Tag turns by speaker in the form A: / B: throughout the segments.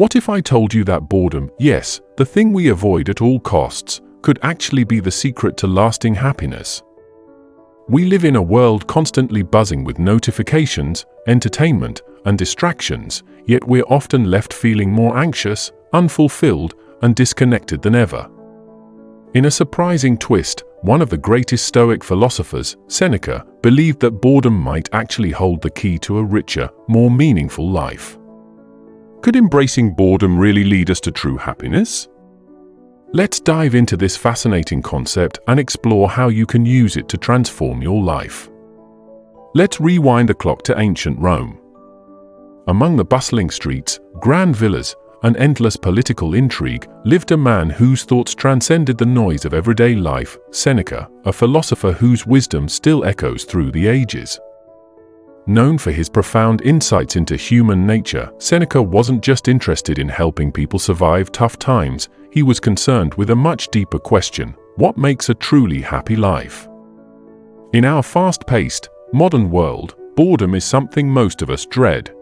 A: What if I told you that boredom, yes, the thing we avoid at all costs, could actually be the secret to lasting happiness? We live in a world constantly buzzing with notifications, entertainment, and distractions, yet we're often left feeling more anxious, unfulfilled, and disconnected than ever. In a surprising twist, one of the greatest Stoic philosophers, Seneca, believed that boredom might actually hold the key to a richer, more meaningful life. Could embracing boredom really lead us to true happiness? Let's dive into this fascinating concept and explore how you can use it to transform your life. Let's rewind the clock to ancient Rome. Among the bustling streets, grand villas, and endless political intrigue lived a man whose thoughts transcended the noise of everyday life, Seneca, a philosopher whose wisdom still echoes through the ages. Known for his profound insights into human nature, Seneca wasn't just interested in helping people survive tough times, he was concerned with a much deeper question: what makes a truly happy life? In our fast-paced, modern world, boredom is something most of us dread.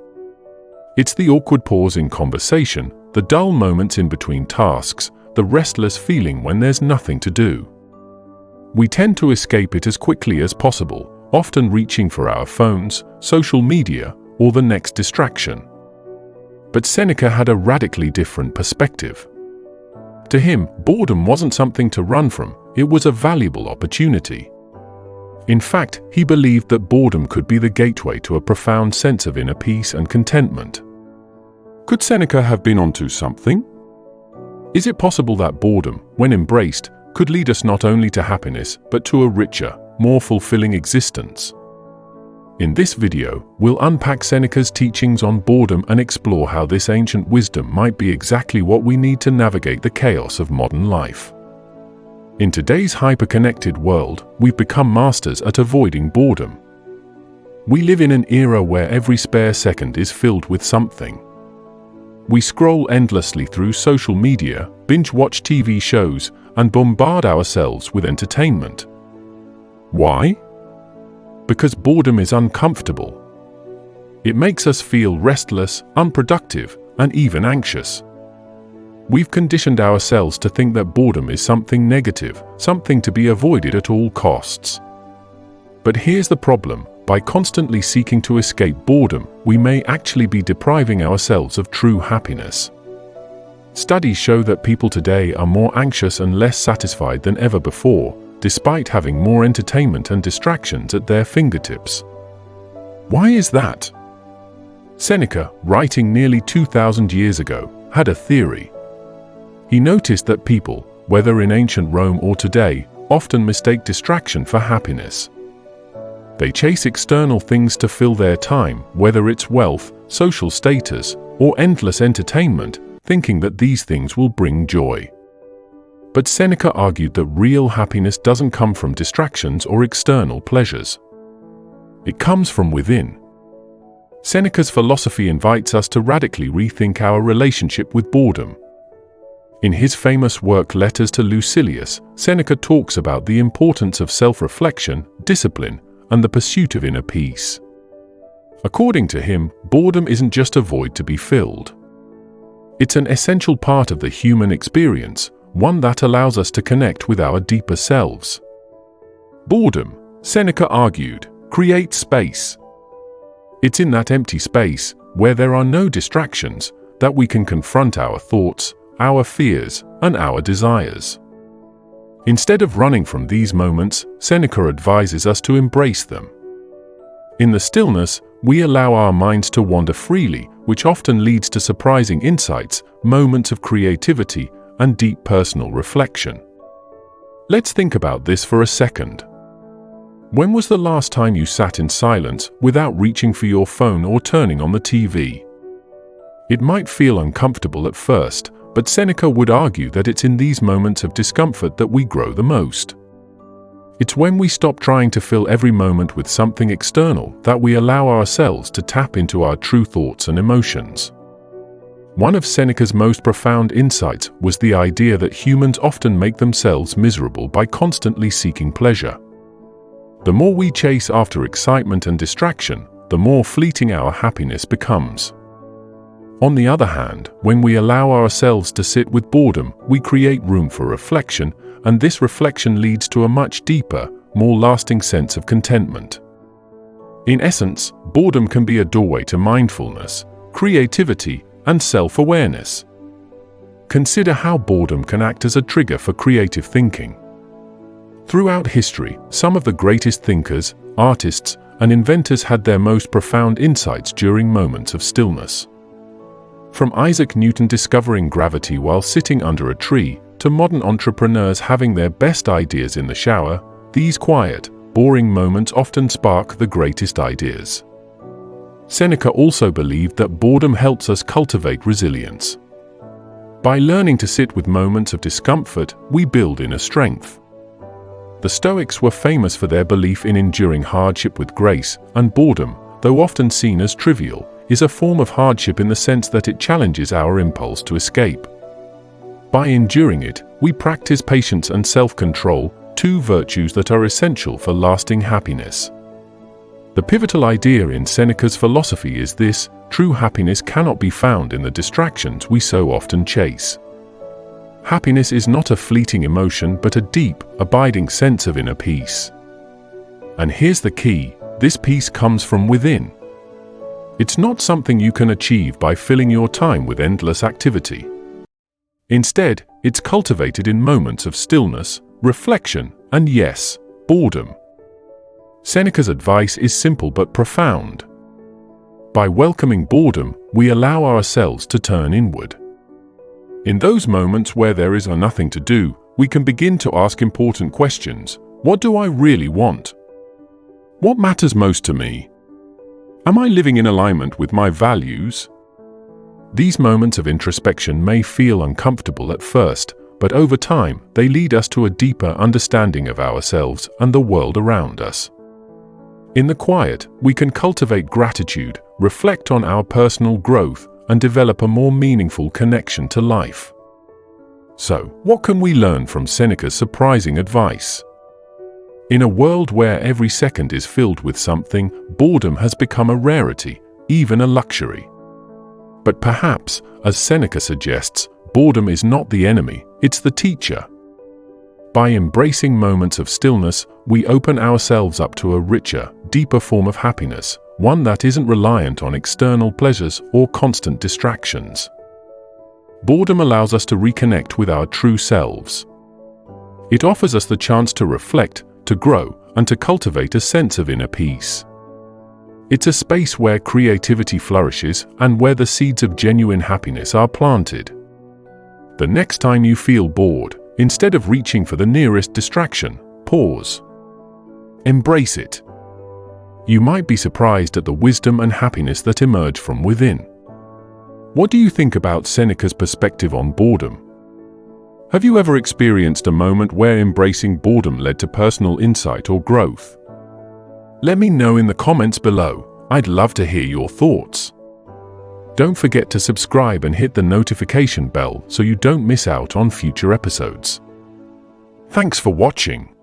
A: It's the awkward pause in conversation, the dull moments in between tasks, the restless feeling when there's nothing to do. We tend to escape it as quickly as possible, often reaching for our phones, social media, or the next distraction. But Seneca had a radically different perspective. To him, boredom wasn't something to run from, it was a valuable opportunity. In fact, he believed that boredom could be the gateway to a profound sense of inner peace and contentment. Could Seneca have been onto something? Is it possible that boredom, when embraced, could lead us not only to happiness, but to a richer, more fulfilling existence? In this video, we'll unpack Seneca's teachings on boredom and explore how this ancient wisdom might be exactly what we need to navigate the chaos of modern life. In today's hyper-connected world, we've become masters at avoiding boredom. We live in an era where every spare second is filled with something. We scroll endlessly through social media, binge-watch TV shows, and bombard ourselves with entertainment. Why? Because boredom is uncomfortable. It makes us feel restless, unproductive, and even anxious. We've conditioned ourselves to think that boredom is something negative, something to be avoided at all costs. But here's the problem: by constantly seeking to escape boredom, we may actually be depriving ourselves of true happiness. Studies show that people today are more anxious and less satisfied than ever before, despite having more entertainment and distractions at their fingertips. Why is that? Seneca, writing nearly 2,000 years ago, had a theory. He noticed that people, whether in ancient Rome or today, often mistake distraction for happiness. They chase external things to fill their time, whether it's wealth, social status, or endless entertainment, thinking that these things will bring joy. But Seneca argued that real happiness doesn't come from distractions or external pleasures. It comes from within. Seneca's philosophy invites us to radically rethink our relationship with boredom. In his famous work Letters to Lucilius, Seneca talks about the importance of self-reflection, discipline, and the pursuit of inner peace. According to him, boredom isn't just a void to be filled. It's an essential part of the human experience, one that allows us to connect with our deeper selves. Boredom, Seneca argued, creates space. It's in that empty space, where there are no distractions, that we can confront our thoughts, our fears, and our desires. Instead of running from these moments, Seneca advises us to embrace them. In the stillness, we allow our minds to wander freely, which often leads to surprising insights, moments of creativity, and deep personal reflection. Let's think about this for a second. When was the last time you sat in silence without reaching for your phone or turning on the TV? It might feel uncomfortable at first, but Seneca would argue that it's in these moments of discomfort that we grow the most. It's when we stop trying to fill every moment with something external that we allow ourselves to tap into our true thoughts and emotions. One of Seneca's most profound insights was the idea that humans often make themselves miserable by constantly seeking pleasure. The more we chase after excitement and distraction, the more fleeting our happiness becomes. On the other hand, when we allow ourselves to sit with boredom, we create room for reflection, and this reflection leads to a much deeper, more lasting sense of contentment. In essence, boredom can be a doorway to mindfulness, creativity, and self-awareness. Consider how boredom can act as a trigger for creative thinking. Throughout history, some of the greatest thinkers, artists, and inventors had their most profound insights during moments of stillness. From Isaac Newton discovering gravity while sitting under a tree, to modern entrepreneurs having their best ideas in the shower, these quiet, boring moments often spark the greatest ideas. Seneca also believed that boredom helps us cultivate resilience. By learning to sit with moments of discomfort, we build inner strength. The Stoics were famous for their belief in enduring hardship with grace, and boredom, though often seen as trivial, is a form of hardship in the sense that it challenges our impulse to escape. By enduring it, we practice patience and self-control, two virtues that are essential for lasting happiness. The pivotal idea in Seneca's philosophy is this: true happiness cannot be found in the distractions we so often chase. Happiness is not a fleeting emotion but a deep, abiding sense of inner peace. And here's the key: this peace comes from within. It's not something you can achieve by filling your time with endless activity. Instead, it's cultivated in moments of stillness, reflection, and yes, boredom. Seneca's advice is simple but profound. By welcoming boredom, we allow ourselves to turn inward. In those moments where there is nothing to do, we can begin to ask important questions. What do I really want? What matters most to me? Am I living in alignment with my values? These moments of introspection may feel uncomfortable at first, but over time, they lead us to a deeper understanding of ourselves and the world around us. In the quiet, we can cultivate gratitude, reflect on our personal growth, and develop a more meaningful connection to life. So, what can we learn from Seneca's surprising advice? In a world where every second is filled with something, boredom has become a rarity, even a luxury. But perhaps, as Seneca suggests, boredom is not the enemy, it's the teacher. By embracing moments of stillness, we open ourselves up to a richer, deeper form of happiness, one that isn't reliant on external pleasures or constant distractions. Boredom allows us to reconnect with our true selves. It offers us the chance to reflect, to grow, and to cultivate a sense of inner peace. It's a space where creativity flourishes and where the seeds of genuine happiness are planted. The next time you feel bored, instead of reaching for the nearest distraction, pause. Embrace it. You might be surprised at the wisdom and happiness that emerge from within. What do you think about Seneca's perspective on boredom? Have you ever experienced a moment where embracing boredom led to personal insight or growth? Let me know in the comments below. I'd love to hear your thoughts. Don't forget to subscribe and hit the notification bell so you don't miss out on future episodes. Thanks for watching.